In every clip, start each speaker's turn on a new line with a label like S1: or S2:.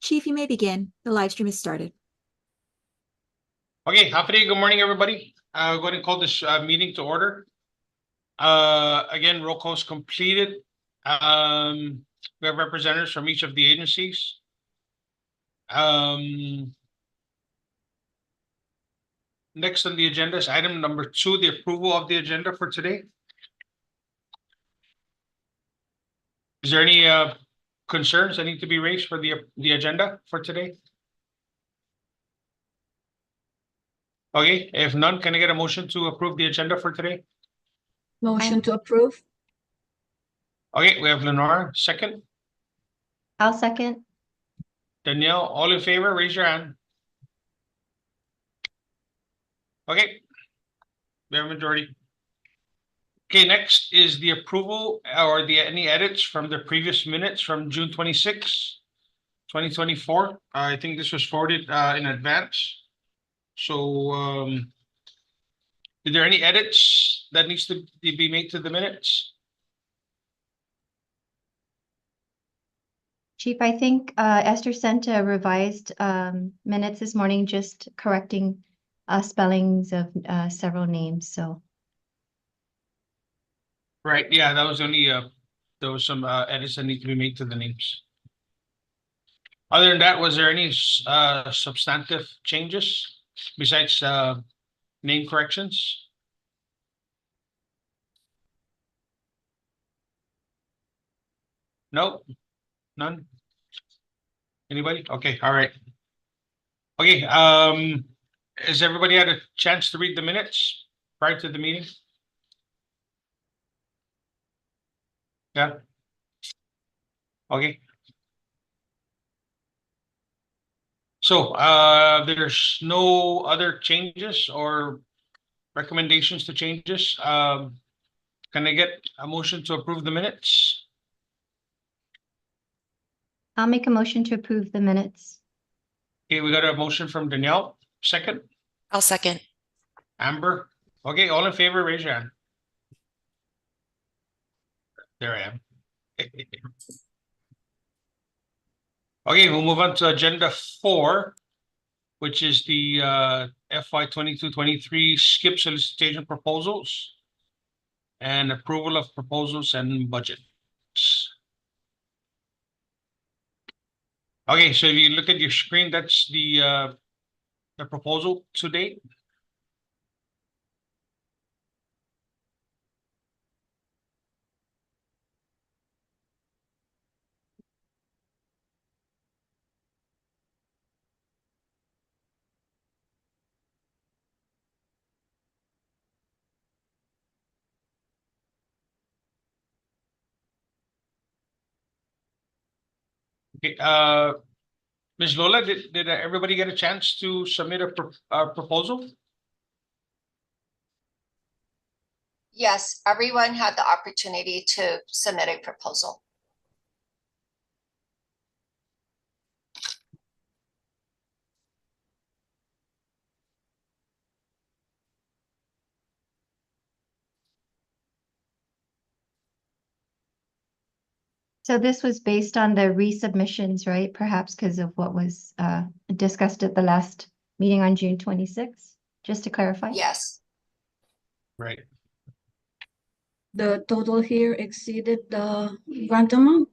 S1: Chief, you may begin. The live stream has started.
S2: Okay, good morning, everybody. Go ahead and call this meeting to order. Again, roll call is completed. We have representatives from each of the agencies. Next on the agenda is item number 2, the approval of the agenda for today. Is there any concerns that need to be raised for the agenda for today? Okay, if none, can I get a motion to approve the agenda for today?
S3: Motion to approve.
S2: Okay, we have Lenora, second.
S3: I'll second.
S2: Danielle, all in favor, raise your hand. Okay, we have a majority. Okay, next is the approval or any edits from the previous minutes from June 26, 2024. I think this was forwarded in advance. So, is there any edits that needs to be made to the minutes?
S3: Chief, I think Esther sent a revised minutes this morning, just correcting spellings of several names. So,
S2: Right, yeah, that was only there was some edits that need to be made to the names. Other than that, was there any substantive changes besides name corrections? No, none. Anybody? Okay, all right. Okay, has everybody had a chance to read the minutes prior to the meeting? Yeah. Okay. So, there's no other changes or recommendations to changes. Can I get a motion to approve the minutes?
S3: I'll make a motion to approve the minutes.
S2: Okay, we got a motion from Danielle. Second,
S4: I'll second.
S2: Amber. Okay, all in favor, raise your hand. There I am. Okay, we'll move on to agenda 4, which is the FY 22-23 skip solicitation proposals and approval of proposals and budgets. Okay, so if you look at your screen, that's the proposal to date. Okay, Ms. Lola, did everybody get a chance to submit a proposal?
S5: Yes, everyone had the opportunity to submit a proposal.
S3: So this was based on the resubmissions, right? Perhaps because of what was discussed at the last meeting on June 26th, just to clarify?
S5: Yes.
S2: Right.
S6: The total here exceeded the grant amount?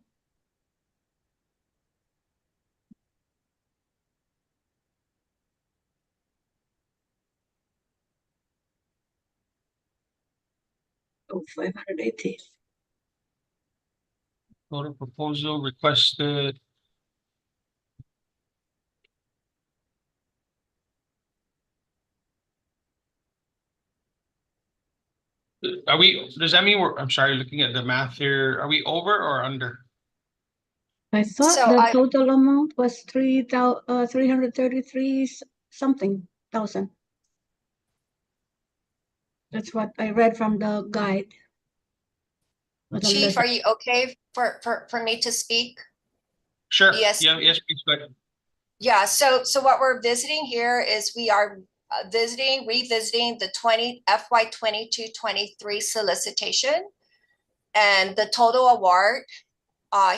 S6: Oh, 580.
S2: Total proposal requested. Does that mean I'm sorry, looking at the math here, are we over or under?
S6: I thought
S5: So
S6: the total amount was 333 something thousand. That's what I read from the guide.
S5: Chief, are you okay for me to speak?
S2: Sure.
S5: Yes.
S2: Yeah, yes, please go ahead.
S5: Yeah, so what we're visiting here is we are revisiting the FY 22-23 solicitation, and the total award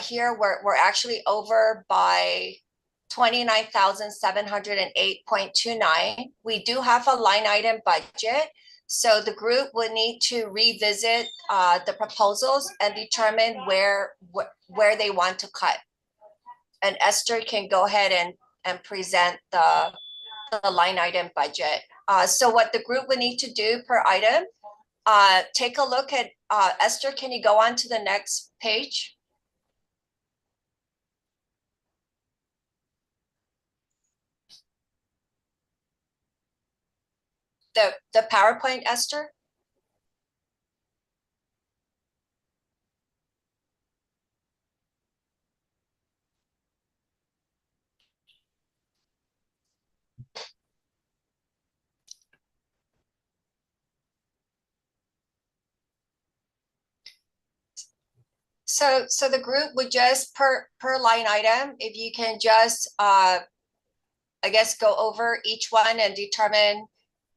S5: here we're actually over by $29,708.29. We do have a line item budget. So the group would need to revisit the proposals and determine where they want to cut. And Esther can go ahead and present the line item budget. So what the group would need to do per item, take a look at, Esther, can you go on to the next page? The PowerPoint, Esther? So the group would just per line item, if you can just, I guess, go over each one and determine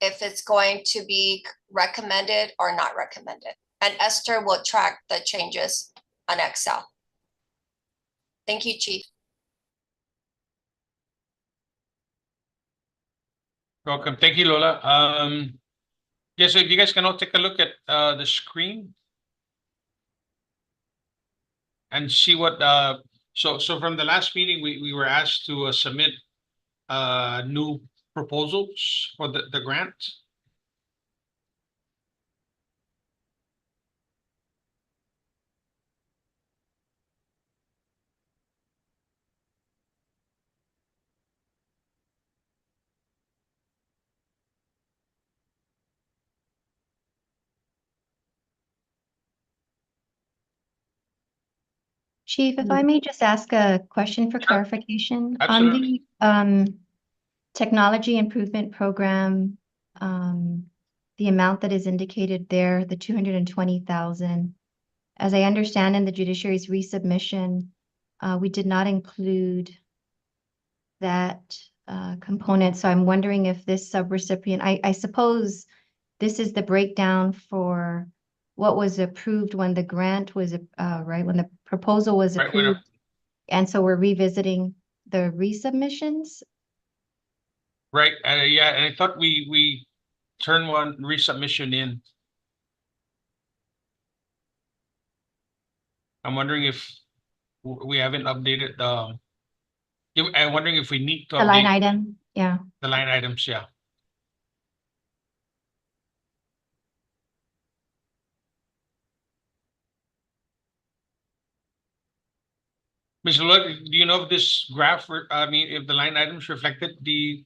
S5: if it's going to be recommended or not recommended. And Esther will track the changes on Excel. Thank you, Chief.
S2: Welcome. Thank you, Lola. Yeah, so if you guys can all take a look at the screen and see what so from the last meeting we were asked to submit new proposals for the grant.
S3: Chief, if I may just ask a question for
S2: Sure.
S3: clarification.
S2: Absolutely.
S3: On the technology improvement program, the amount that is indicated there, the 220,000, as I understand in the judiciary's resubmission, we did not include that component. So I'm wondering if this subrecipient, I suppose this is the breakdown for what was approved when the grant was, right, when the proposal was
S2: Right, when
S3: approved. And so we're revisiting the resubmissions?
S2: Right. Yeah, and I thought we turned one resubmission in. I'm wondering if we haven't updated the. I'm wondering if we need to
S3: The line
S2: update
S3: item, yeah.
S2: the line items. Yeah. Ms. Lola, do you know if this graph, I mean, if the line items reflected the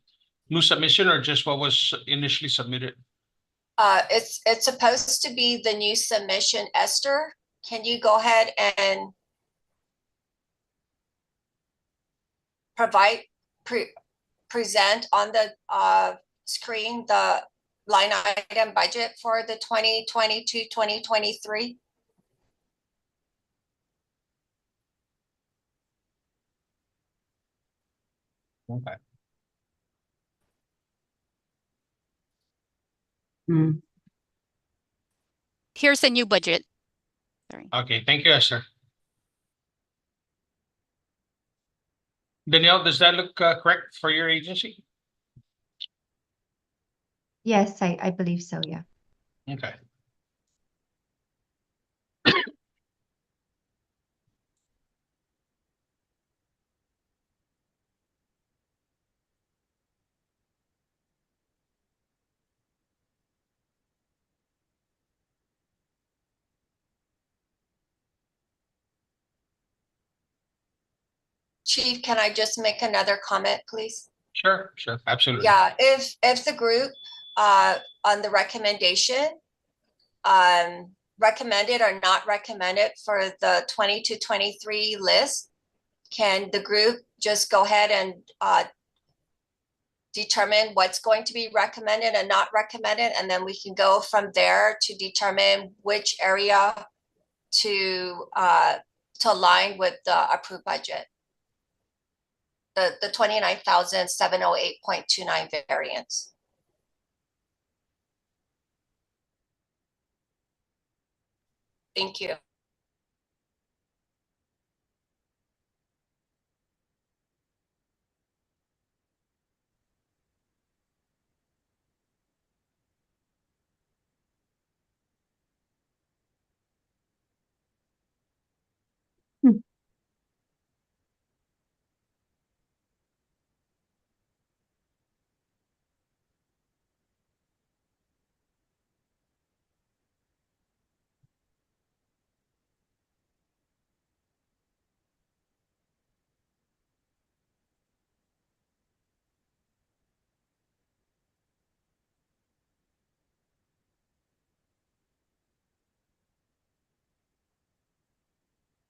S2: new submission or just what was initially submitted?
S5: It's supposed to be the new submission. Esther, can you go ahead and present on the screen the line item budget for the 2022-2023?
S2: Okay.
S4: Here's the new budget. Sorry.
S2: Okay, thank you, Esther. Danielle, does that look correct for your agency?
S3: Yes, I believe so, yeah.
S2: Okay.
S5: Chief, can I just make another comment, please?
S2: Sure, absolutely.
S5: Yeah, if the group on the recommendation recommended or not recommended for the 20 to 23 list, can the group just go ahead and determine what's going to be recommended and not recommended, and then we can go from there to determine which area to align with the approved budget, the 29,708.29 variance. Thank you.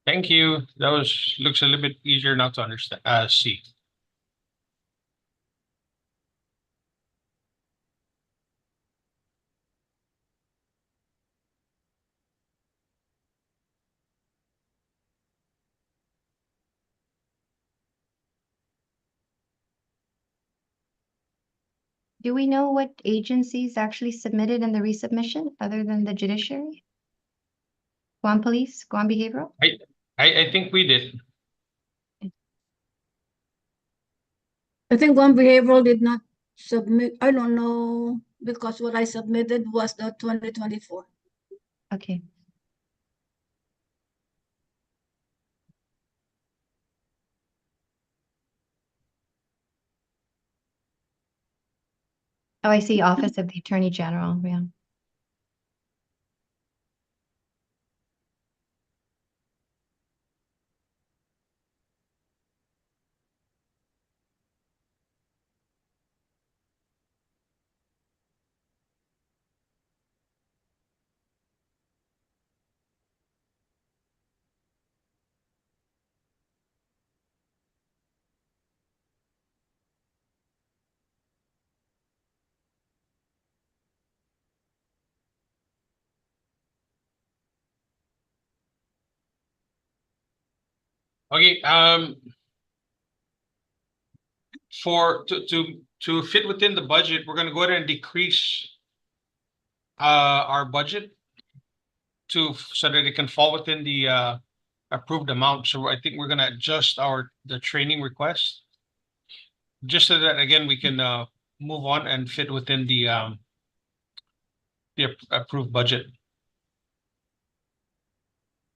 S2: Thank you. That looks a little bit easier now to understand, see.
S3: Do we know what agencies actually submitted in the resubmission other than the judiciary? Guam Police, Guam Behavioral?
S2: I think we did.
S6: I think one behavioral did not submit, I don't know, because what I submitted was the 2024.
S3: Okay. Oh, I see Office of the Attorney General, yeah.
S2: Okay, to fit within the budget, we're gonna go ahead and decrease our budget so that it can fall within the approved amount. So I think we're gonna adjust the training request just so that again we can move on and fit within the approved budget.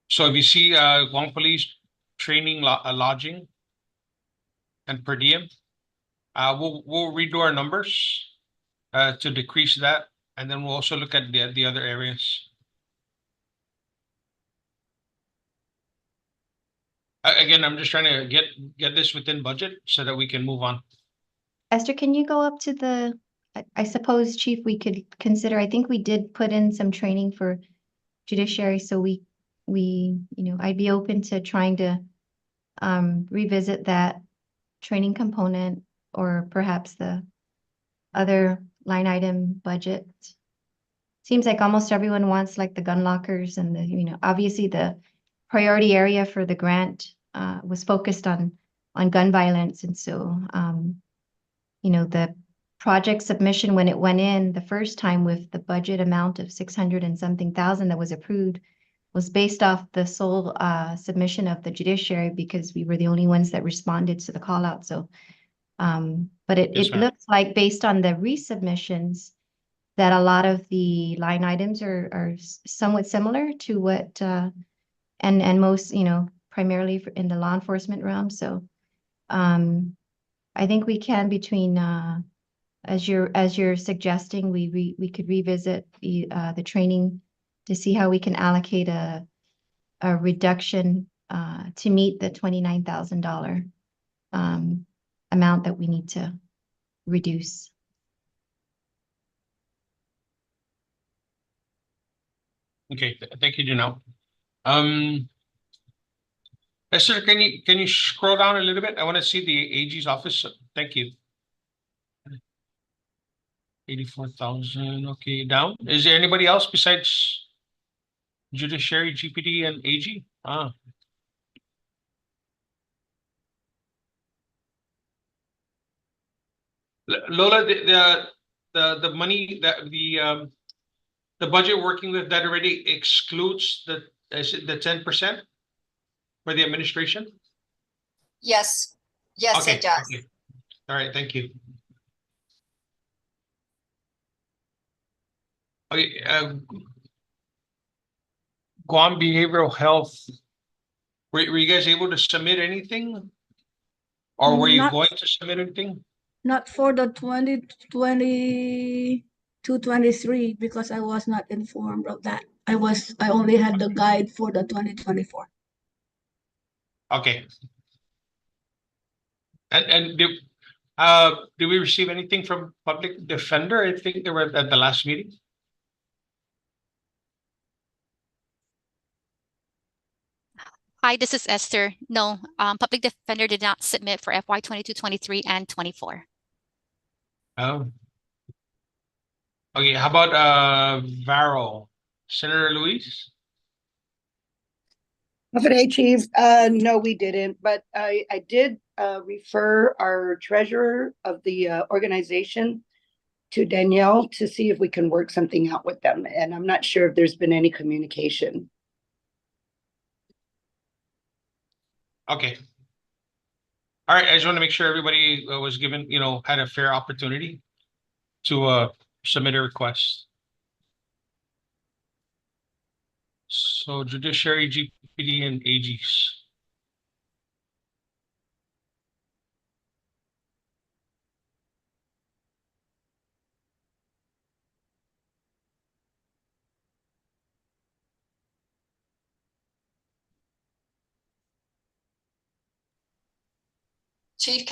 S2: So if you see Guam Police training, lodging, and per diem, we'll redo our numbers to decrease that, and then we'll also look at the other areas. Again, I'm just trying to get this within budget so that we can move on.
S3: Esther, can you go up to the, I suppose, Chief, we could consider, I think we did put in some training for judiciary, so I'd be open to trying to revisit that training component or perhaps the other line item budget. Seems like almost everyone wants like the gun lockers and obviously the priority area for the grant was focused on gun violence. And so, the project submission, when it went in the first time with the budget amount of 600 and something thousand that was approved, was based off the sole submission of the judiciary because we were the only ones that responded to the call out. So, but
S2: Yes,
S3: it
S2: ma'am.
S3: looks like based on the resubmissions that a lot of the line items are somewhat similar to what, and most, primarily in the law enforcement realm. So, I think we can between, as you're suggesting, we could revisit the training to see how we can allocate a reduction to meet the $29,000 amount that we need to reduce.
S2: Okay, thank you, Janelle. Esther, can you scroll down a little bit? I want to see the AG's office. Thank you. 84,000. Okay, down. Is there anybody else besides Judiciary, GPD, and AG? Lola, the money that the budget working with that already excludes the 10% for the administration?
S5: Yes, yes,
S2: Okay,
S5: it does.
S2: okay. All right, thank you. Okay, Guam Behavioral Health. Were you guys able to submit anything? Or were you
S6: Not-
S2: going to submit anything?
S6: Not for the 2022-23 because I was not informed of that. I only had the guide for the 2024.
S2: Okay. And did we receive anything from Public Defender? I think they were at the last meeting.
S4: Hi, this is Esther. No, public defender did not submit for FY 22-23 and 24.
S2: Oh. Okay, how about Varro? Senator Luis?
S7: Have a day, Chief. No, we didn't, but I did refer our treasurer of the organization to Danielle to see if we can work something out with them. And I'm not sure if there's been any communication.
S2: Okay. All right, I just want to make sure everybody was given, had a fair opportunity to submit a request. So Judiciary, GPD, and AGs.
S5: Chief,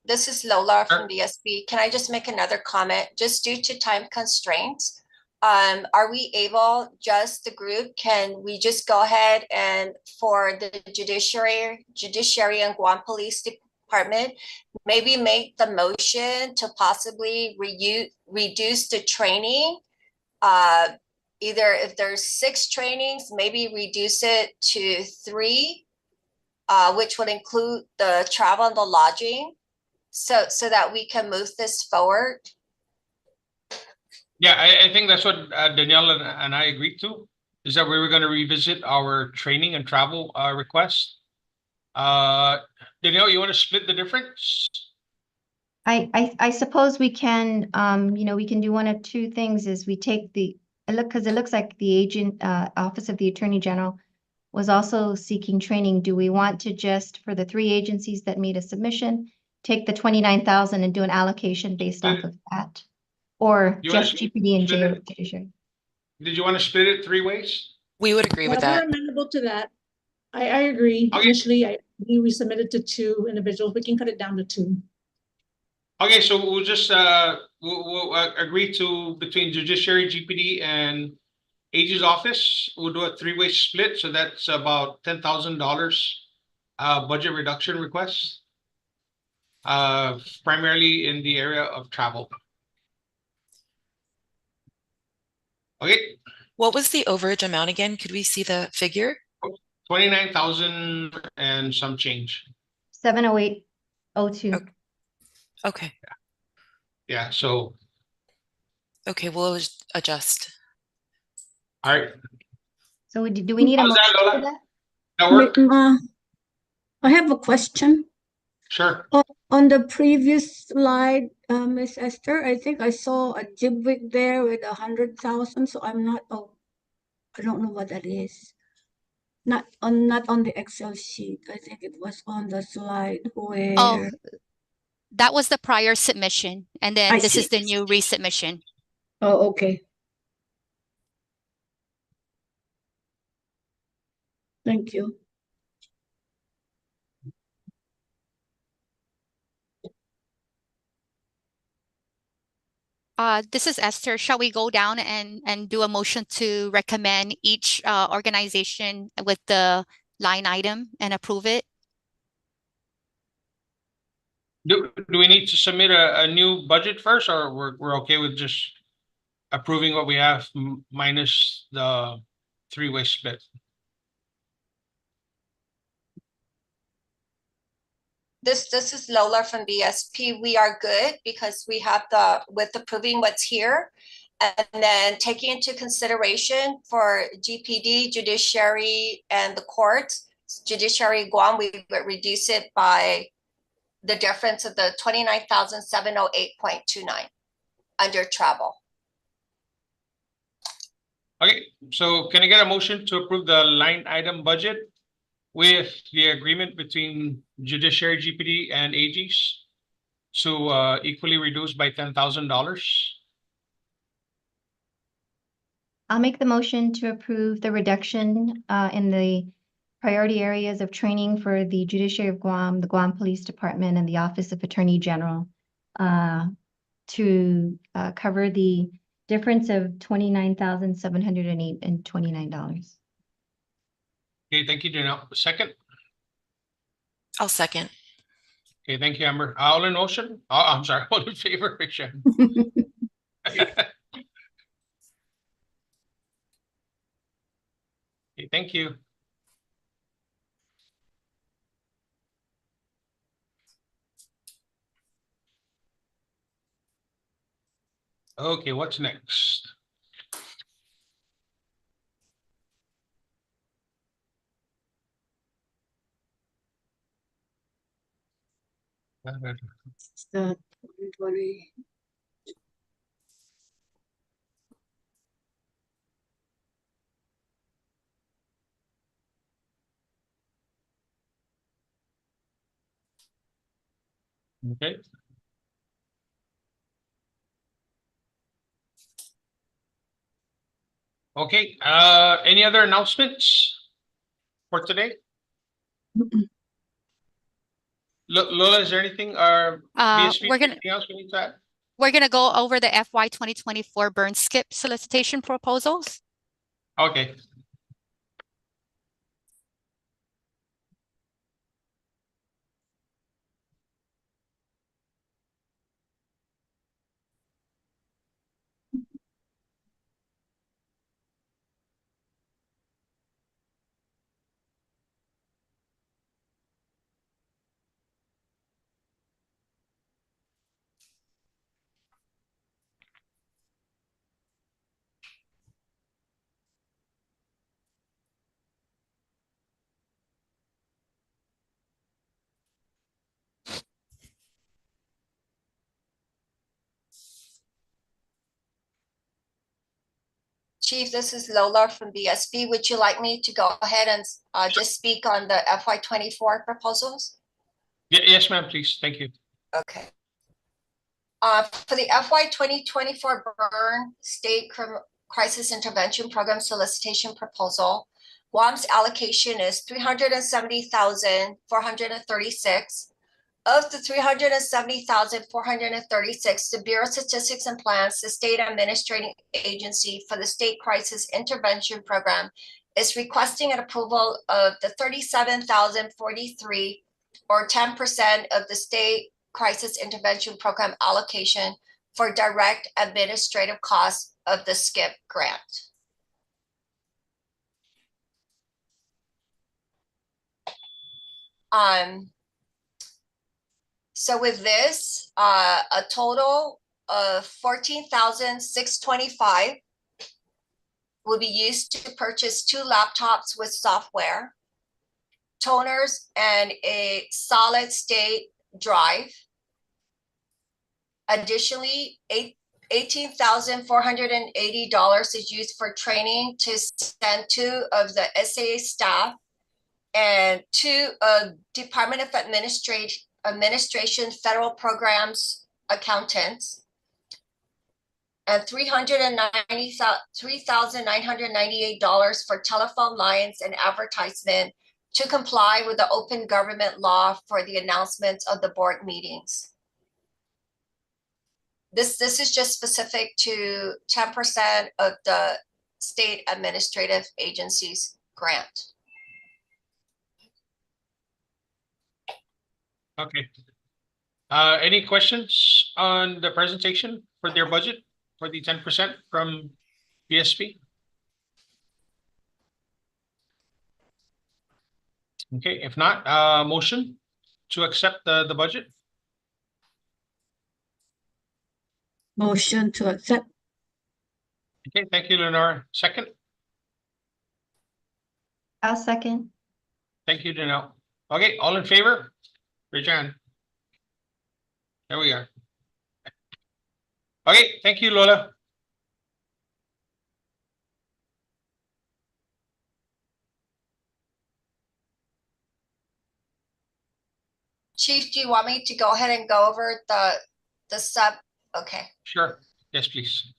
S5: this is Lola
S2: Sure.
S5: from DSP. Can I just make another comment? Just due to time constraints, are we able, just the group, can we just go ahead and for the judiciary and Guam Police Department, maybe make the motion to possibly reduce the training? Either if there's 6 trainings, maybe reduce it to 3. Which would include the travel and the lodging, so that we can move this forward.
S2: Yeah, I think that's what Danielle and I agreed to, is that we were going to revisit our training and travel request. Danielle, you want to split the difference?
S3: I suppose we can, we can do one of two things is we take because it looks like the Office of the Attorney General was also seeking training. Do we want to just, for the 3 agencies that made a submission, take the 29,000 and do an allocation based off of that? Or
S2: You wanna
S3: just GPD and
S2: split it?
S3: judiciary?
S2: Did you want to split it 3 ways?
S8: We would agree with
S6: We're
S8: that.
S6: amenable to that. I agree.
S2: Okay.
S6: Initially, we submitted to 2 individuals. We can cut it down to 2.
S2: Okay, so we'll just we'll agree to between Judiciary, GPD, and AG's office. We'll do a 3-way split, so that's about $10,000 budget reduction request, primarily in the area of travel. Okay,
S8: What was the overage amount again? Could we see the figure?
S2: 29,000 and some change.
S3: 70802.
S8: Okay.
S2: Yeah, so
S8: Okay, we'll adjust.
S2: all right,
S3: So do we need a
S2: How's that,
S3: motion for
S2: Lola?
S3: that?
S2: that work?
S6: I have a question.
S2: Sure.
S6: On the previous slide, Miss Esther, I think I saw a GBWIC there with 100,000. So I'm not. Oh, I don't know what that is. Not on the Excel sheet. I think it was on the slide where.
S4: Oh, that was the prior submission, and then
S6: I
S4: this
S6: see.
S4: is the new resubmission.
S6: Oh, okay. Thank you.
S4: This is Esther. Shall we go down and do a motion to recommend each organization with the line item and approve it?
S2: Do we need to submit a new budget first, or we're okay with just approving what we have minus the 3-way split?
S5: This is Lola from BSP. We are good because we have with approving what's here, and then taking into consideration for GPD, judiciary, and the courts, judiciary Guam, we would reduce it by the difference of the 29,708.29 under travel.
S2: Okay, so can I get a motion to approve the line item budget with the agreement between Judiciary, GPD, and AGs to equally reduce by $10,000?
S3: I'll make the motion to approve the reduction in the priority areas of training for the Judiciary of Guam, the Guam Police Department, and the Office of Attorney General to cover the difference of $29,708 and $29.
S2: Okay, thank you, Janelle. Second?
S8: I'll second.
S2: Okay, thank you, Amber. All in motion? Oh, I'm sorry, all in favor, Rishan. Okay, thank you. Okay, what's next?
S6: It's the 2020.
S2: Okay. Okay, any other announcements for today? Lola, is there anything, BSP,
S4: We're gonna
S2: anything else we need to add?
S4: go over the FY 2024 burn skip solicitation proposals.
S2: Okay.
S5: Chief, this is Lola from BSB. Would you like me to go ahead and just speak on the FY 24 proposals?
S2: Yes, ma'am, please. Thank you.
S5: Okay. For the FY 2024 burn state crisis intervention program solicitation proposal, Guam's allocation is 370,436. Of the 370,436, the Bureau of Statistics and Plans, the state administrating agency for the state crisis intervention program, is requesting an approval of the 37,043 or 10% of the state crisis intervention program allocation for direct administrative costs of the SCIP grant. So with this, a total of 14,625 will be used to purchase 2 laptops with software, toners, and a solid state drive. Additionally, $18,480 is used for training to send 2 of the SAA staff and 2 Department of Administration federal programs accountants, and $393,998 for telephone lines and advertisement to comply with the open government law for the announcements of the board meetings. This is just specific to 10% of the state administrative agency's grant.
S2: Okay. Any questions on the presentation for their budget for the 10% from BSP? Okay, if not, motion to accept the budget.
S6: Motion to accept.
S2: Okay, thank you, Lenore. Second,
S3: I'll second.
S2: thank you, Janelle. Okay, all in favor? Raise your hand. There we are. Okay, thank you, Lola.
S5: Chief, do you want me to go ahead and go over the sub? Okay.
S2: Sure. Yes, please.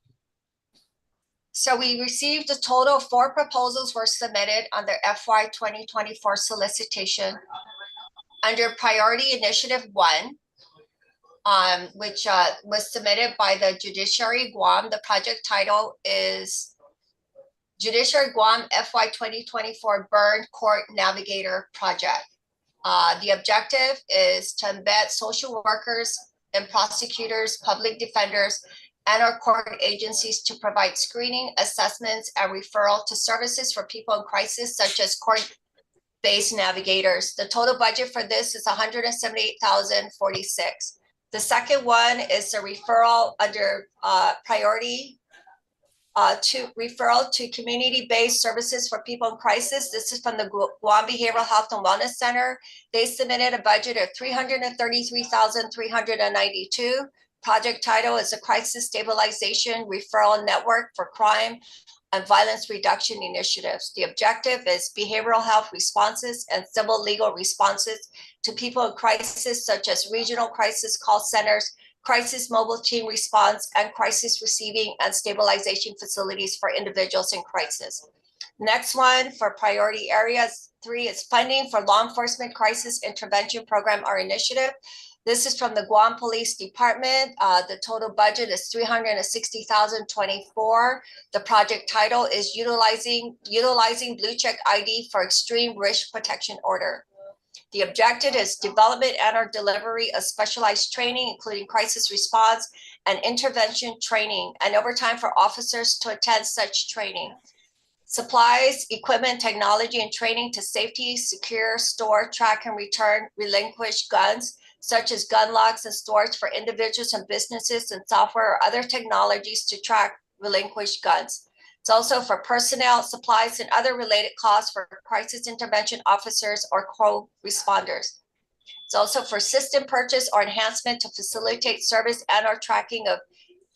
S5: So we received a total of 4 proposals were submitted on the FY 2024 solicitation under Priority Initiative 1, which was submitted by the Judiciary Guam. The project title is Judiciary Guam FY 2024 Burn Court Navigator Project. The objective is to embed social workers and prosecutors, public defenders, and our court agencies to provide screening, assessments, and referral to services for people in crisis, such as court-based navigators. The total budget for this is $178,046. The second one is a referral under priority to referral to community-based services for people in crisis. This is from the Guam Behavioral Health and Wellness Center. They submitted a budget of $333,392. Project title is a Crisis Stabilization Referral Network for Crime and Violence Reduction Initiatives. The objective is behavioral health responses and civil legal responses to people in crisis, such as regional crisis call centers, crisis mobile team response, and crisis receiving and stabilization facilities for individuals in crisis. Next one for priority areas 3 is funding for law enforcement crisis intervention program or initiative. This is from the Guam Police Department. The total budget is $360,024. The project title is utilizing Blue Check ID for extreme risk protection order. The objective is development and or delivery of specialized training, including crisis response and intervention training, and overtime for officers to attend such training. Supplies, equipment, technology, and training to safety, secure, store, track, and return relinquished guns, such as gun locks and storage for individuals and businesses, and software or other technologies to track relinquished guns. It's also for personnel, supplies, and other related costs for crisis intervention officers or co-responders. It's also for system purchase or enhancement to facilitate service and or tracking of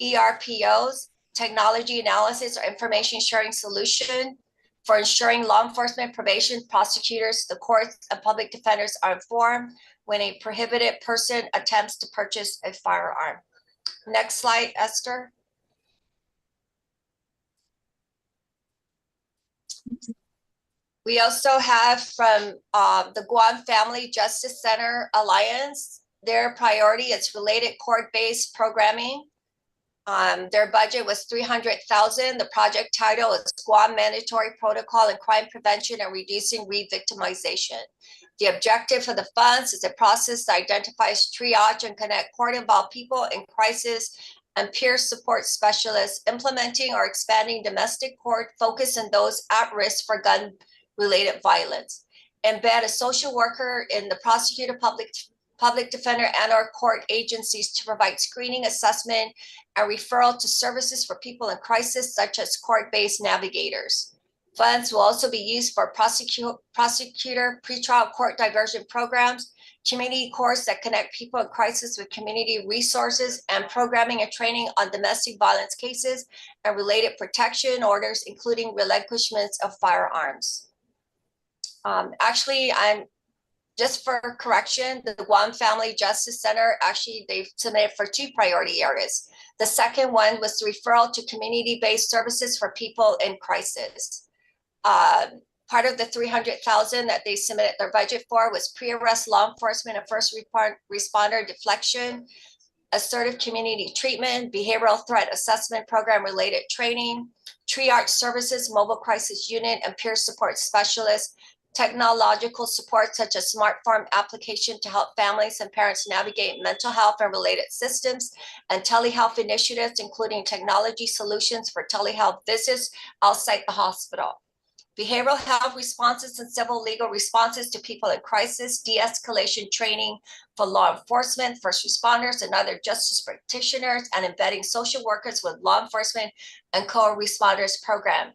S5: ERPOs, technology analysis or information sharing solution for ensuring law enforcement, probation, prosecutors, the courts, and public defenders are informed when a prohibited person attempts to purchase a firearm. Next slide, Esther. We also have from the Guam Family Justice Center Alliance, their priority is related court-based programming. Their budget was $300,000. The project title is Guam Mandatory Protocol in Crime Prevention and Reducing Re-Victimization. The objective for the funds is a process that identifies, triage, and connect court-involved people in crisis and peer support specialists implementing or expanding domestic court focus on those at risk for gun-related violence. Embed a social worker in the prosecutor, public defender, and our court agencies to provide screening, assessment, and referral to services for people in crisis, such as court-based navigators. Funds will also be used for prosecutor pretrial court diversion programs, community courts that connect people in crisis with community resources, and programming and training on domestic violence cases and related protection orders, including relinquishments of firearms. Actually, just for correction, the Guam Family Justice Center, actually, they've submitted for 2 priority areas. The second one was the referral to community-based services for people in crisis. Part of the $300,000 that they submitted their budget for was pre-arrest law enforcement and first responder deflection, assertive community treatment, behavioral threat assessment program related training, triage services, mobile crisis unit, and peer support specialists, technological support such as smartphone application to help families and parents navigate mental health and related systems, and telehealth initiatives, including technology solutions for telehealth visits outside the hospital. Behavioral health responses and civil legal responses to people in crisis, de-escalation training for law enforcement, first responders, and other justice practitioners, and embedding social workers with law enforcement and co-responders program.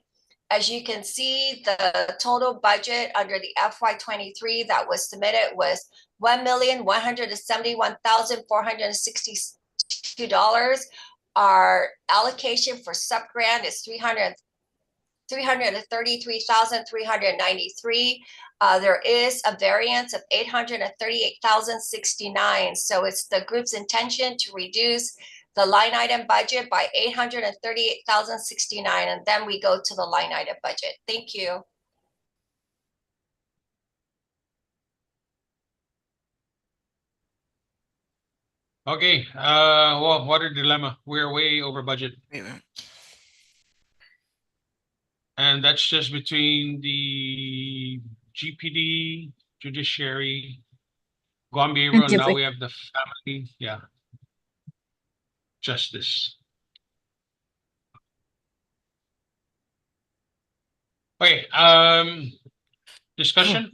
S5: As you can see, the total budget under the FY23 that was submitted was $1,171,462. Our allocation for subgrant is $333,393. There is a variance of $838,069. So it's the group's intention to reduce the line item budget by $838,069, and then we go to the line item budget. Thank you.
S2: Okay, well, water dilemma. We're way over budget.
S8: Wait, wait.
S2: And that's just between the GPD, judiciary, Guam Behavioral, and now
S6: Civic.
S2: we have the family, yeah. Justice. Okay, discussion?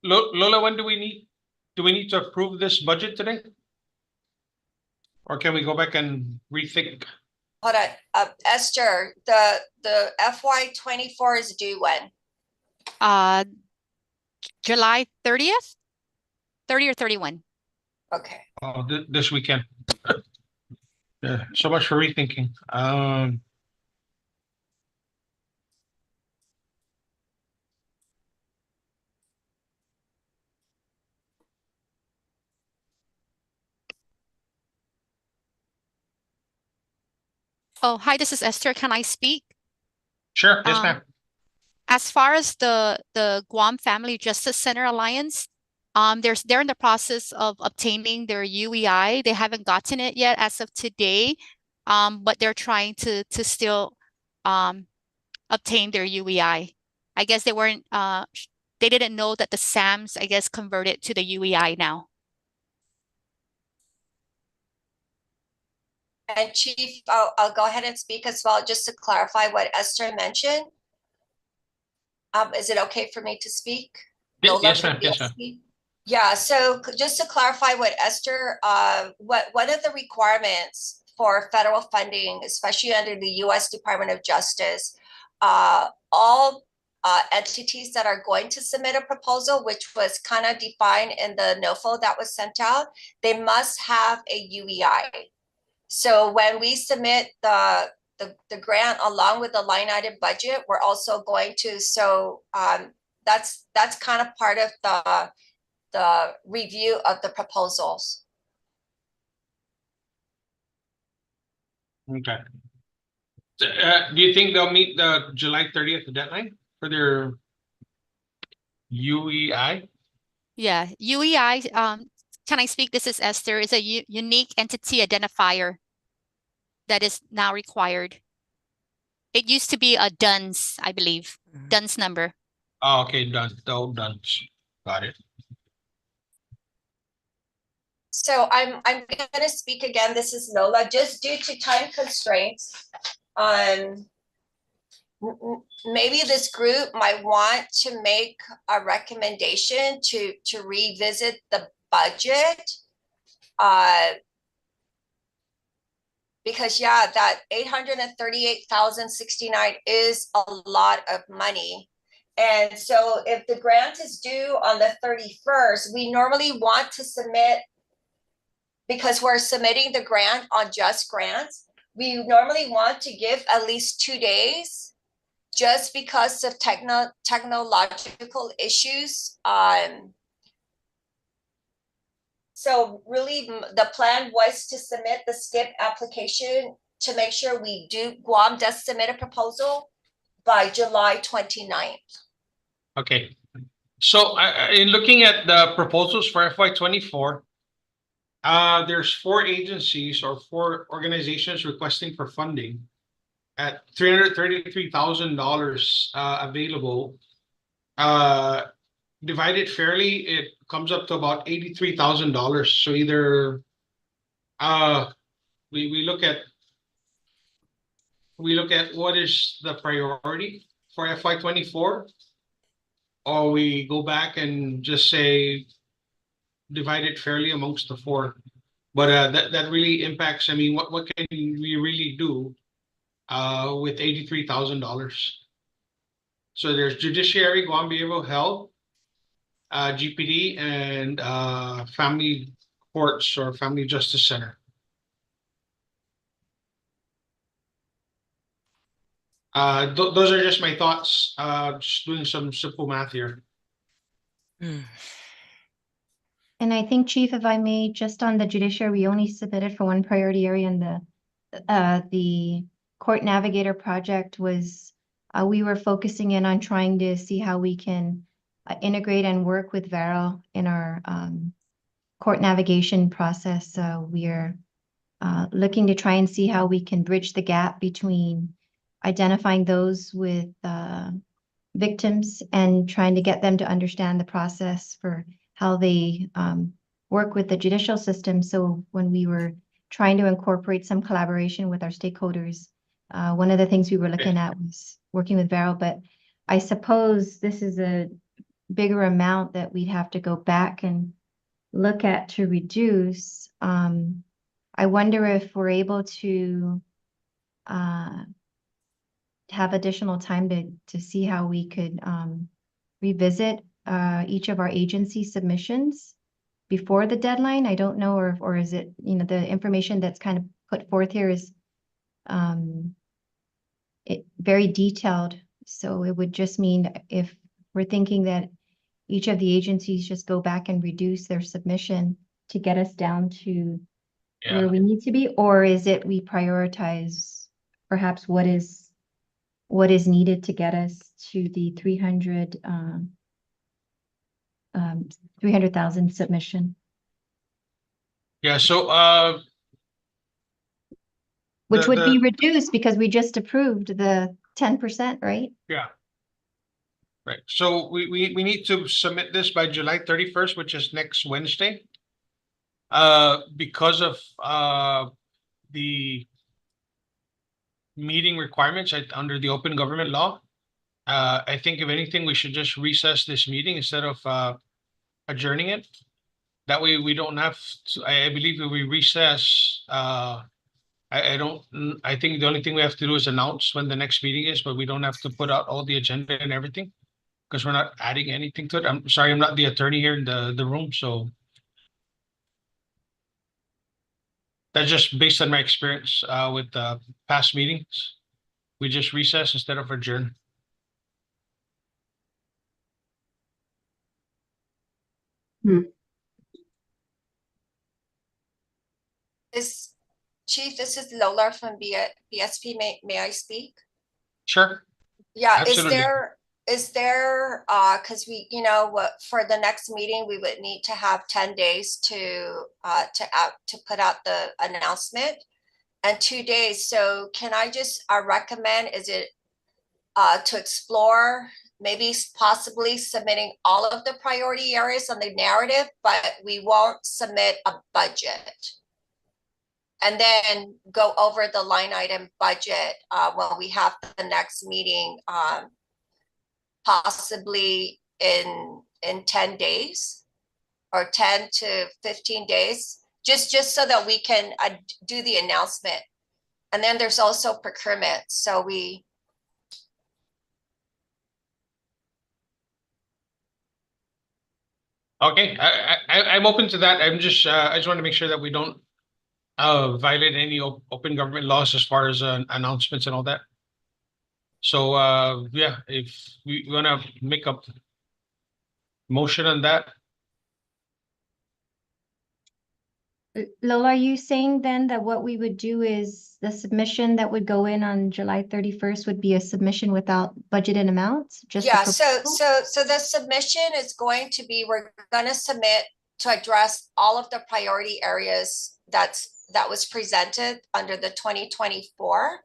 S2: Lola, when do we need to approve this budget today? Or can we go back and rethink?
S5: Hold on, Esther, the FY 24 is due when?
S4: July 30th? 30 or 31?
S5: Okay.
S2: Oh, this weekend. Yeah, so much for rethinking.
S4: Oh, hi, this is Esther. Can I speak?
S2: Sure, yes,
S4: Um,
S2: ma'am.
S4: As far as the Guam Family Justice Center Alliance, they're in the process of obtaining their UEI. They haven't gotten it yet as of today, but they're trying to still obtain their UEI. I guess they didn't know that the SAMs, I guess, converted to the UEI now.
S5: And Chief, I'll go ahead and speak as well, just to clarify what Esther mentioned. Is it okay for me to speak? Lola,
S2: Yes,
S5: can
S2: ma'am,
S5: you
S2: yes, ma'am.
S5: speak? Yeah, so just to clarify what Esther, one of the requirements for federal funding, especially under the US Department of Justice, all entities that are going to submit a proposal, which was kind of defined in the NOFO that was sent out, they must have a UEI. So when we submit the grant along with the line item budget, we're also going to, that's kind of part of the review of the proposals.
S2: Okay. Do you think they'll meet the July 30th deadline for their UEI?
S4: Yeah, UEI, can I speak? This is Esther, is a unique entity identifier that is now required. It used to be a DUNS, I believe, DUNS number.
S2: Oh, okay, done. Got it.
S5: So I'm going to speak again. This is Lola, just due to time constraints. Maybe this group might want to make a recommendation to revisit the budget. Because yeah, that 838,069 is a lot of money. And so if the grant is due on the 31st, we normally want to submit, because we're submitting the grant on Just Grants, we normally want to give at least 2 days just because of technological issues. So really the plan was to submit the SCIP application to make sure Guam does submit a proposal by July 29th.
S2: Okay. So in looking at the proposals for FY24, there's 4 agencies or 4 organizations requesting for funding at $333,000 available. Divided fairly, it comes up to about $83,000. So either we look at what is the priority for FY24, or we go back and just say divide it fairly amongst the 4. But that really impacts. I mean, what can we really do with $83,000? So there's judiciary, Guam Behavioral Health, GPD, and family courts or family justice center. Those are just my thoughts. Just doing some simple math here.
S3: And I think, Chief, if I may, just on the judiciary, we only submitted for one priority area, and the court navigator project was, we were focusing in on trying to see how we can integrate and work with Vero in our court navigation process. We're looking to try and see how we can bridge the gap between identifying those with victims and trying to get them to understand the process for how they work with the judicial system. So when we were trying to incorporate some collaboration with our stakeholders, one of the things we were looking at was working with Vero, but I suppose this is a bigger amount that we'd have to go back and look at to reduce. I wonder if we're able to have additional time to see how we could revisit each of our agency submissions before the deadline. I don't know, or is it, you know, the information that's kind of put forth here is very detailed. So it would just mean if we're thinking that each of the agencies just go back and reduce their submission to get us down to where we need to be, or is it we prioritize perhaps what is needed to get us to the 300,000 submission,
S2: Yeah, so
S3: which would be
S2: the-
S3: reduced because we just approved the 10%, right?
S2: yeah. Right, so we need to submit this by July 31st, which is next Wednesday. Because of the meeting requirements under the open government law. I think if anything, we should just recess this meeting instead of adjourning it. That way we don't have to, I believe if we recess, I think the only thing we have to do is announce when the next meeting is, but we don't have to put out all the agenda and everything. Because we're not adding anything to it. I'm sorry, I'm not the attorney here in the room, so. That's just based on my experience with past meetings. We just recess instead of adjourn.
S5: Chief, this is Lola from BSP. May I speak?
S2: Sure.
S5: Yeah,
S2: Absolutely.
S5: is there, cause we, you know, what, for the next meeting, we would need to have 10 days to put out the announcement and 2 days. So can I just recommend, is it to explore maybe possibly submitting all of the priority areas on the narrative, but we won't submit a budget? And then go over the line item budget when we have the next meeting, possibly in 10 days or 10 to 15 days, just so that we can do the announcement. And then there's also procurement. So we.
S2: Okay, I'm open to that. I'm just I just want to make sure that we don't violate any open government laws as far as announcements and all that. So yeah, if we wanna make a motion on that.
S3: Lola, are you saying then that what we would do is the submission that would go in on July 31st would be a submission without budgeted amounts? Just a
S5: Yeah, so
S3: proposal?
S5: the submission is going to be, we're gonna submit to address all of the priority areas that was presented under the 2024.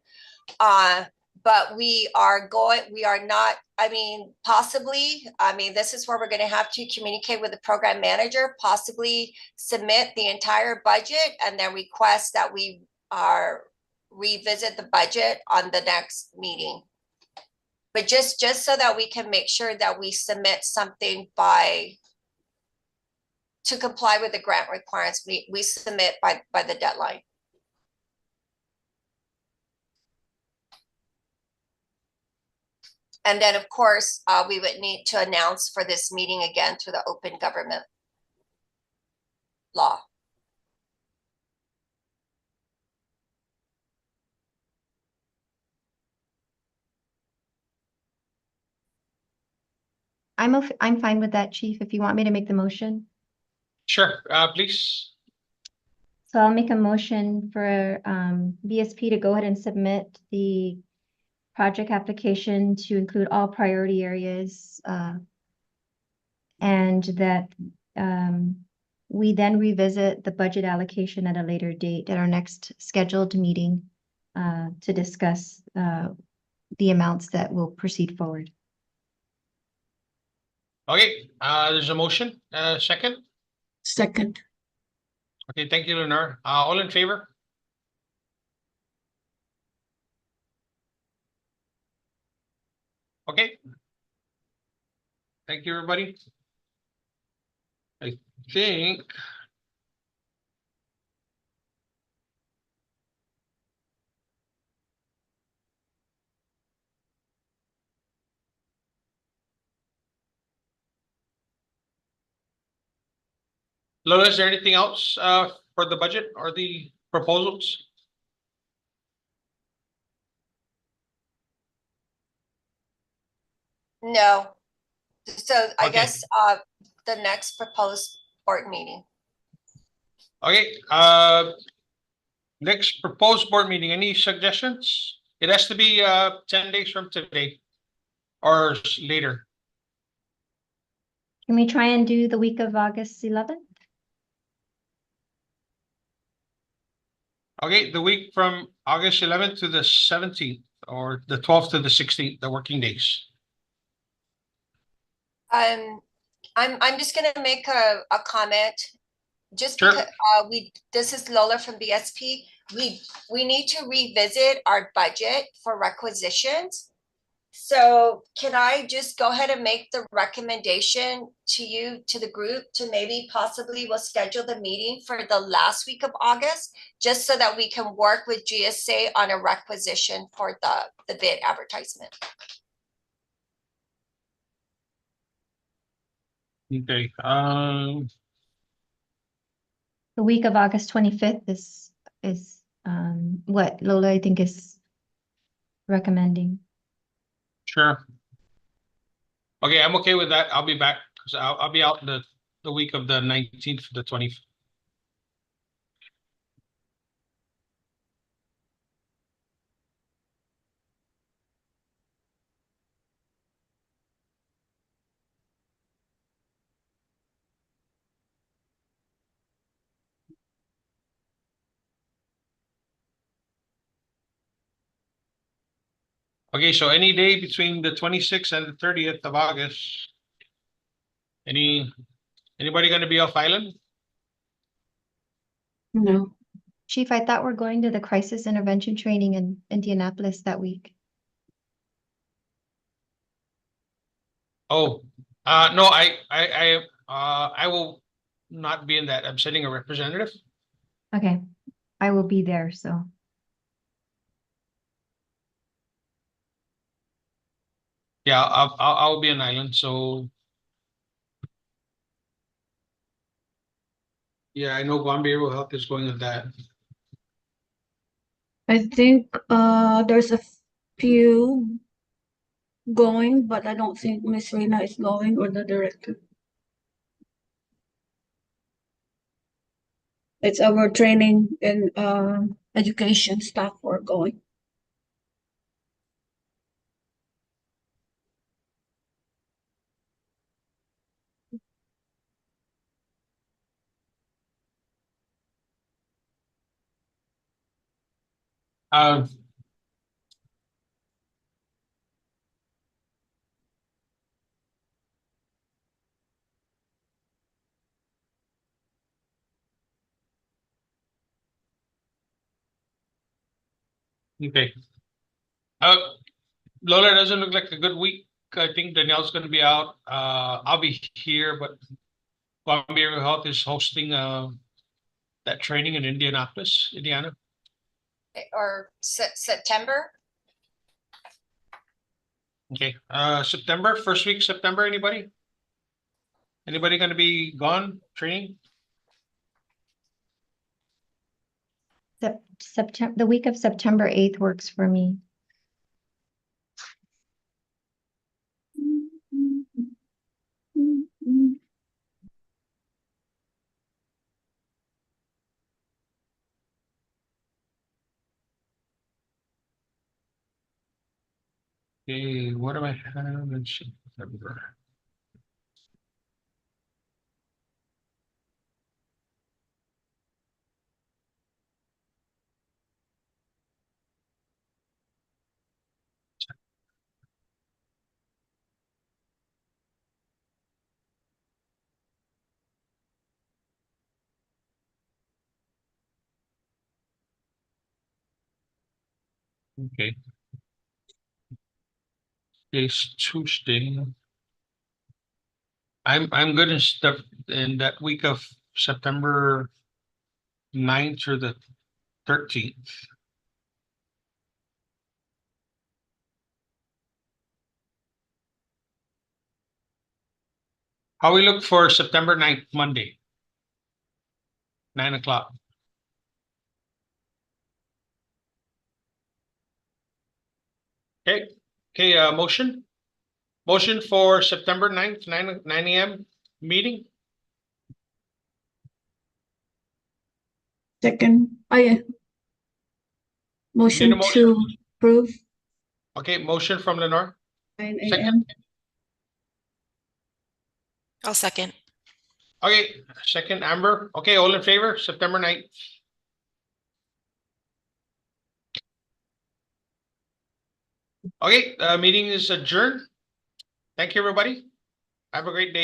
S5: But we are not, I mean, possibly, I mean, this is where we're gonna have to communicate with the program manager, possibly submit the entire budget and then request that we revisit the budget on the next meeting. But just so that we can make sure that we submit something to comply with the grant requirements, we submit by the deadline. And then, of course, we would need to announce for this meeting again to the open government law.
S3: I'm fine with that, Chief, if you want me to make the motion.
S2: Sure, please.
S3: So I'll make a motion for BSP to go ahead and submit the project application to include all priority areas, and that we then revisit the budget allocation at a later date at our next scheduled meeting to discuss the amounts that will proceed forward.
S2: Okay, there's a motion, second.
S6: Second.
S2: Okay, thank you, Lenore. All in favor? Okay. Thank you, everybody. I think. Lola, is there anything else for the budget or the proposals?
S5: No. So I
S2: Okay.
S5: guess the next proposed board meeting.
S2: Okay, next proposed board meeting, any suggestions? It has to be 10 days from today or later.
S3: Can we try and do the week of August 11th?
S2: Okay, the week from August 11th to the 17th or the 12th to the 16th, the working days.
S5: I'm just gonna make a comment. Just
S2: Sure.
S5: because this is Lola from BSP, we need to revisit our budget for requisitions. So can I just go ahead and make the recommendation to you, to the group, to maybe possibly we'll schedule the meeting for the last week of August, just so that we can work with GSA on a requisition for the bid advertisement.
S2: Okay,
S3: The week of August 25th is what Lola, I think, is recommending.
S2: sure. Okay, I'm okay with that. I'll be back because I'll be out the week of the 19th to the 20th. Okay, so any day between the 26th and the 30th of August. Anybody gonna be off island?
S6: No.
S3: Chief, I thought we're going to the crisis intervention training in Indianapolis that week.
S2: Oh, no, I will not be in that. I'm sending a representative.
S3: Okay, I will be there, so.
S2: Yeah, I'll be on island, so. Yeah, I know Guam Behavioral Health is going with that.
S6: I think there's a few going, but I don't think Miss Rena is going or the director. It's our training and education staff who are going.
S2: Um, okay. Lola, doesn't look like a good week. I think Danielle's gonna be out. I'll be here, but Guam Behavioral Health is hosting that training in Indianapolis, Indiana.
S5: Or September.
S2: Okay, September, first week September, anybody? Anybody gonna be gone training?
S3: September, the week of September 8th works for me.
S2: Okay, what do I have in September? Okay. It's Tuesday. I'm good in stuff in that week of September 9th or the 13th. How we look for September 9th, Monday? 9 o'clock. Okay, motion? Motion for September 9th, 9 AM meeting?
S6: Second, motion
S2: motion?
S6: to approve
S2: Okay, motion from Lenore.
S6: 9
S2: Second.
S6: a.m.
S8: I'll second.
S2: Okay, second Amber. Okay, all in favor, September 9th. Okay, meeting is adjourned. Thank you, everybody. Have a great day.